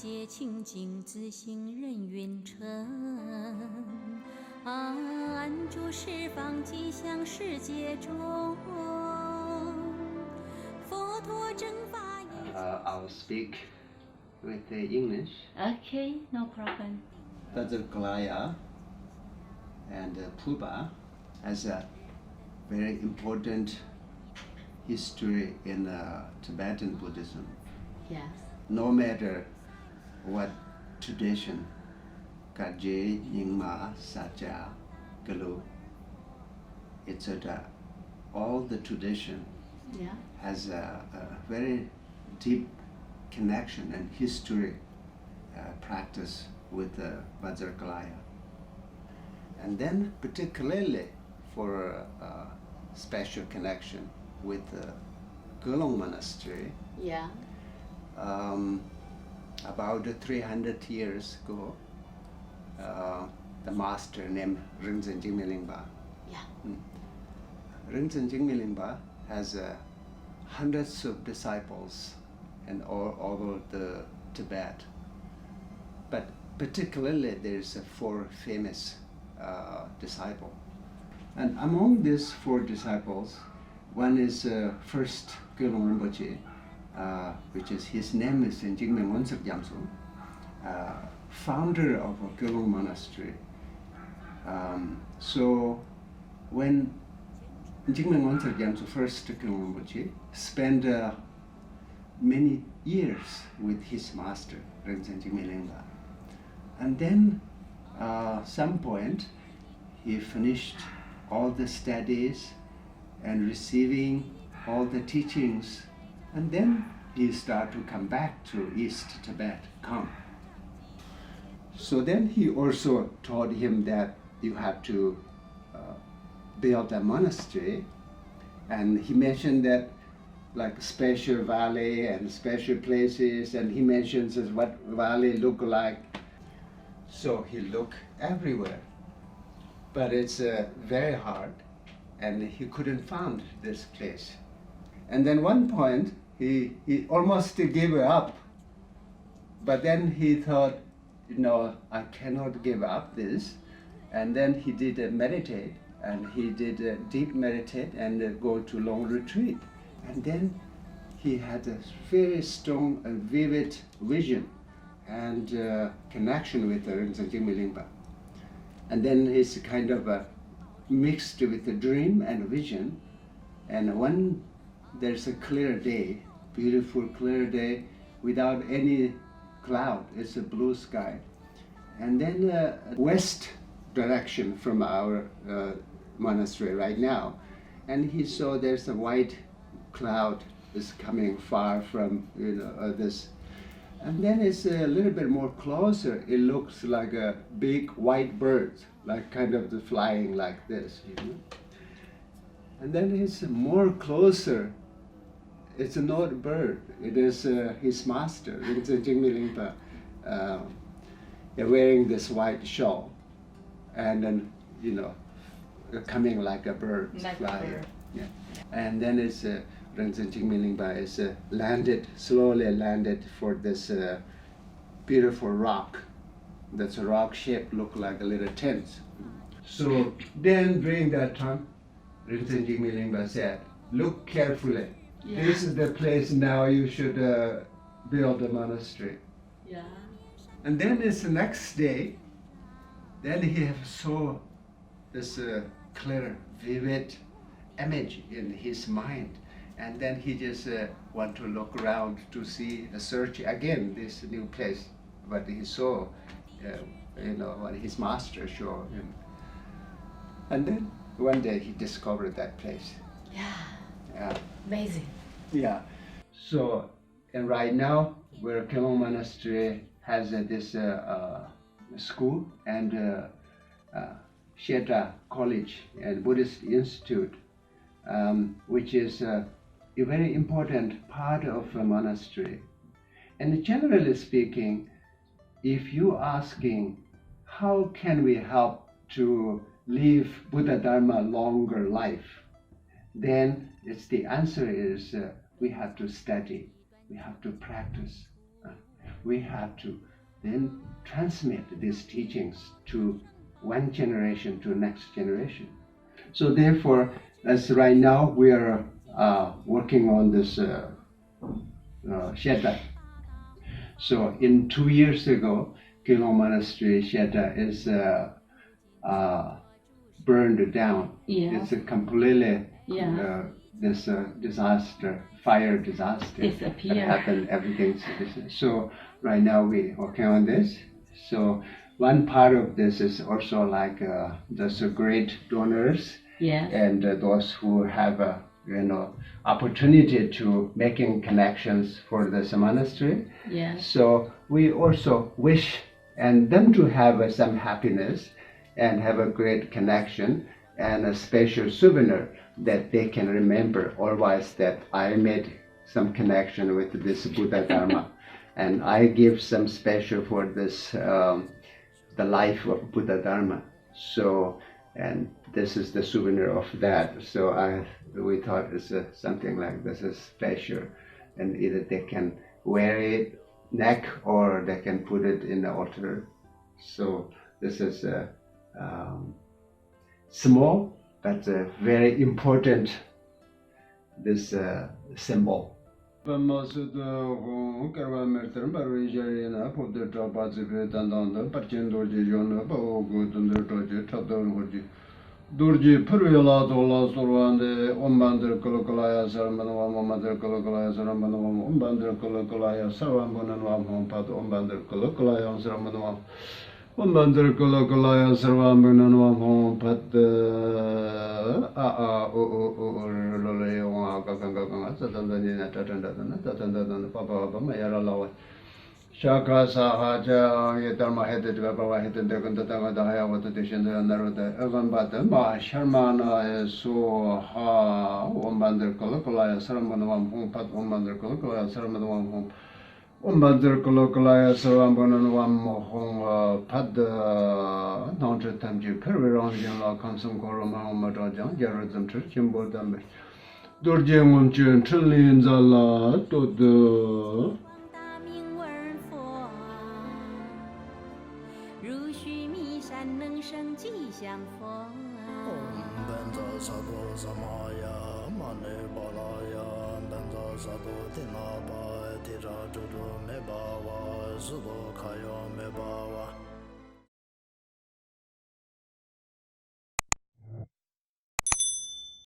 界清净自性人云成，安住十方吉祥世界中，佛陀正法也。I'll speak with the English. Okay, no problem. Vajrakalaya and Puba has a very important history in Tibetan Buddhism. Yes. No matter what tradition, Kaje, Nyingma, Satya, Galu, etc., all the tradition has a very deep connection and history practice with Vajrakalaya. And then particularly for a special connection with the Gelong Monastery. Yeah. About 300 years ago, the master named Rinzin Jigme Lingpa. Yeah. Rinzin Jigme Lingpa has hundreds of disciples and all over the Tibet. But particularly there's 4 famous disciples. And among these 4 disciples, one is first Gelong Rinpoche, which is his name is Jigme Ngonsuk Gyamso, founder of a Gelong monastery. So when Jigme Ngonsuk Gyamso first Gelong Rinpoche spent many years with his master, Rinzin Jigme Lingpa. And then some point he finished all the studies and receiving all the teachings, and then he started to come back to East Tibet, So then he also taught him that you have to build a monastery, and he mentioned that like special valley and special places, and he mentions what valley look like. So he looked everywhere, but it's very hard, and he couldn't find this place. And then one point, he almost gave up, but then he thought, I cannot give up this. And then he did meditate, and he did deep meditate and go to long retreat. And then he had a very strong and vivid vision and connection with Rinzin Jigme Lingpa. And then it's kind of mixed with a dream and vision. And when there's a clear day, beautiful clear day without any cloud, it's a blue sky. And then west direction from our monastery right now. And he saw there's a white cloud is coming far from this. And then it's a little bit more closer. It looks like a big white bird, like kind of flying like this. And then it's more closer. It's not a bird. It is his master, Rinzin Jigme Lingpa, wearing this white shawl, and then coming like a bird, flying. Yeah. And then it's Rinzin Jigme Lingpa is slowly landed for this beautiful rock. That's a rock shape, look like a little tent. So then during that time, Rinzin Jigme Lingpa said, look carefully. Yeah. This is the place now you should build a monastery. Yeah. And then it's the next day, then he saw this clear, vivid image in his mind. And then he just want to look around to see, search again this new place. But he saw, what his master showed him. And then one day he discovered that place. Yeah. Amazing. Yeah. So, and right now, where Gelong Monastery has this school and Shetra College and Buddhist Institute, which is a very important part of a monastery. And generally speaking, if you asking, how can we help to live Buddha Dharma longer life, then the answer is we have to study, we have to practice. we have to then transmit these teachings to one generation to next generation. So therefore, as right now we are working on this shelter. So in 2 years ago, Kilong Monastery shelter is burned down. It's a completely this disaster, fire disaster that happened. Everything's so right now we're working on this. So one part of this is also like there's great donors and those who have opportunity to making connections for this monastery. So we also wish and them to have some happiness and have a great connection and a special souvenir that they can remember always that I made some connection with this Buddha Dharma and I give some special for this the life of Buddha Dharma. So and this is the souvenir of that. So we thought it's something like this is special and either they can wear it neck or they can put it in the altar. So this is small but very important this symbol. Durji Purvila Dola Survande, Umbander Kolokolaya Saramanawam, Umbander Kolokolaya Saramanawam, Umbander Kolokolaya Saramanawam, Pad Umbander Kolokolaya Saramanawam, Umbander Kolokolaya Saramanawam, Pad Loleo Gaganga, Satandana, Tatandana, Papa, Mayara Lawa. Shaka Sahaja, Yedama headed to Baba headed the Gundanga, the higher water dishes and narrow the Evan Batama, Sharmana, so ha, Umbander Kolokolaya, Saramanawam home, Pat Umbander Kolokolaya, Saramanawam home, Umbander Kolokolaya, Saramanawam home, Pad, Nontra Tamji, Perveron, Janla, Consum Korum, Matajan, Jaredam Church, and Bodam. Durjam Chun, Trillions a lot to the 萨多提那巴提扎周周梅巴瓦，斯多卡哟梅巴瓦。